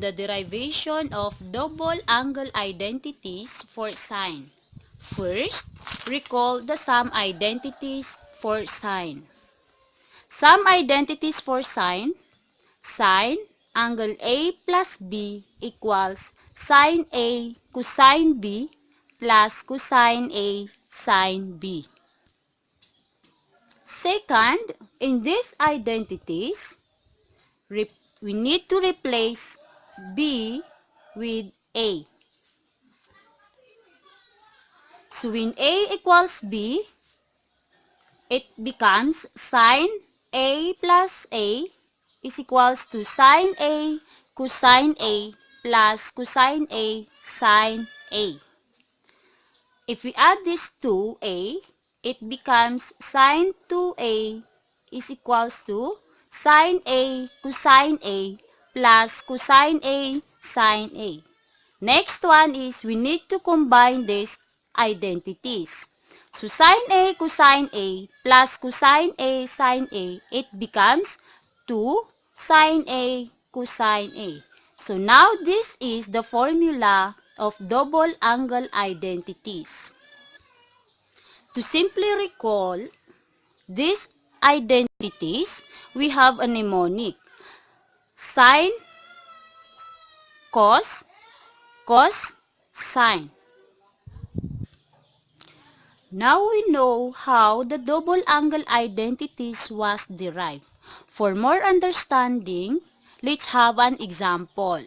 the derivation of double angle identities for sine. First, recall the sum identities for sine. Sum identities for sine: sine angle A plus B equals sine A cosine B plus cosine A sine B. Second, in these identities, we need to replace B with A. So when A equals B, it becomes sine A plus A is equals to sine A cosine A plus cosine A sine A. If we add this to A, it becomes sine 2A is equals to sine A cosine A plus cosine A sine A. Next one is we need to combine these identities. So sine A cosine A plus cosine A sine A, it becomes 2 sine A cosine A. So now this is the formula of double angle identities. To simply recall these identities, we have a mnemonic: sine, cos, cos, sine. Now we know how the double angle identities was derived. For more understanding, let's have an example.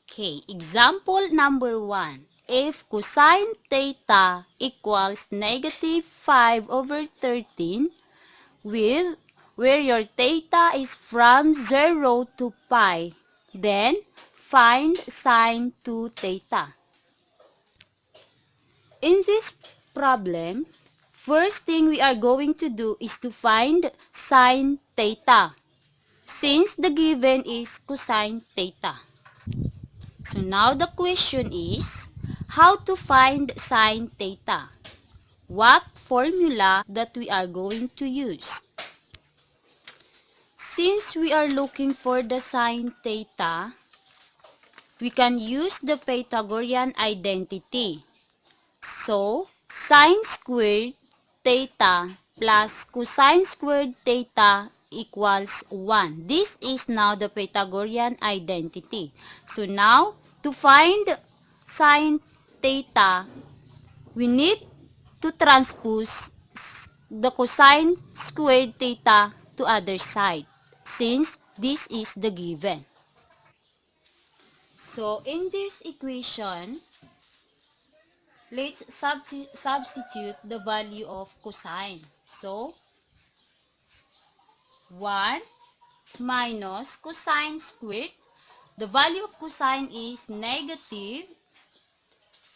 Okay, example number 1. If cosine theta equals negative 5 over 13, where your theta is from 0 to pi, then find sine 2 theta. In this problem, first thing we are going to do is to find sine theta, since the given is cosine theta. So now the question is, how to find sine theta? What formula that we are going to use? Since we are looking for the sine theta, we can use the Pythagorean identity. So, sine squared theta plus cosine squared theta equals 1. This is now the Pythagorean identity. So now, to find sine theta, we need to transpose the cosine squared theta to other side, since this is the given. So in this equation, let's substitute the value of cosine. So 1 minus cosine squared. The value of cosine is negative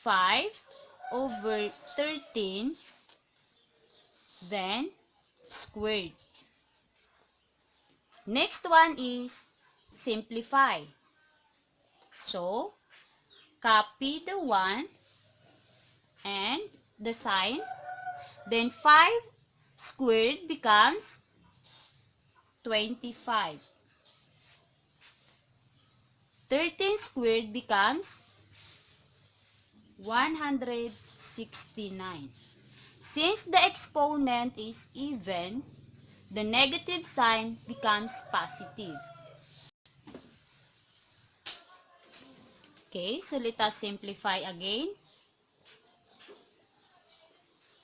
5 over 13, then squared. Next one is simplify. So, copy the 1 and the sign. Then 5 squared becomes 25. 13 squared becomes 169. Since the exponent is even, the negative sign becomes positive. Okay, so let us simplify again.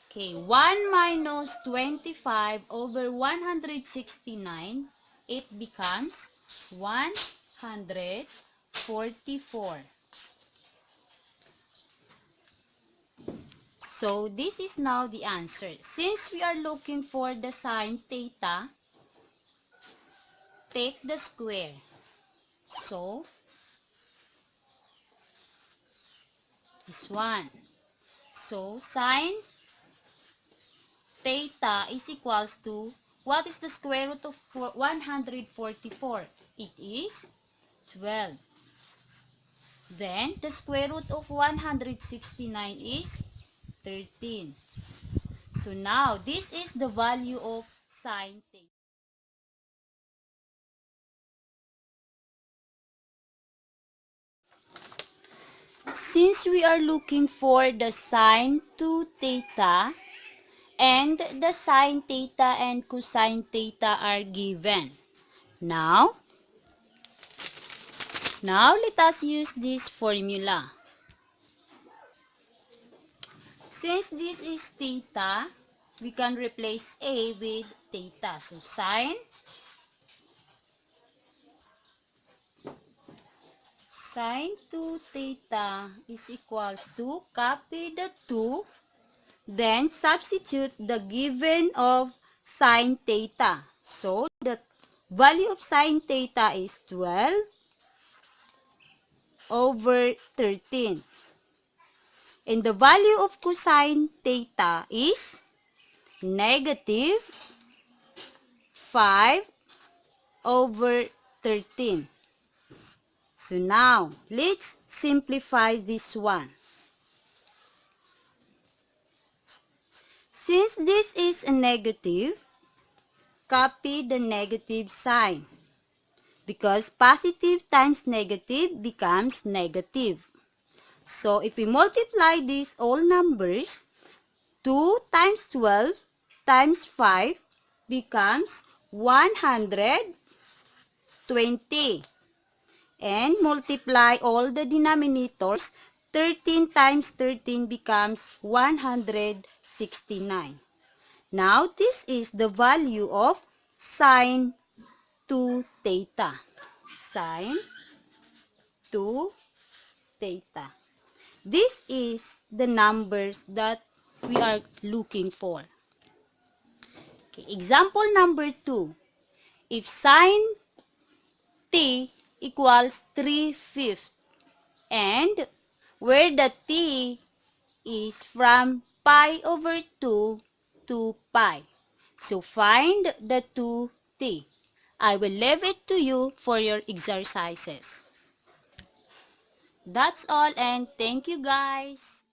Okay, 1 minus 25 over 169, it becomes 144. So, this is now the answer. Since we are looking for the sine theta, take the square. So, this one. So, sine theta is equals to, what is the square root of 144? It is 12. Then, the square root of 169 is 13. So, now, this is the value of sine theta. Since we are looking for the sine 2 theta, and the sine theta and cosine theta are given. Now let us use this formula. Since this is theta, we can replace A with theta. So sine 2 theta is equals to, copy the 2, then substitute the given of sine theta. So the value of sine theta is 12 over 13. And the value of cosine theta is negative 5 over 13. So now, let's simplify this one. Since this is a negative, copy the negative sign, because positive times negative becomes negative. So if we multiply these all numbers, 2 times 12 times 5 becomes 120. And multiply all the denominators, 13 times 13 becomes 169. Now, this is the value of sine 2 theta. Sine 2 theta. This is the numbers that we are looking for. Okay, example number 2. If sine t equals 3/5 and where the t is from pi over 2 to pi. So find the 2t. I will leave it to you for your exercises. That's all, and thank you guys.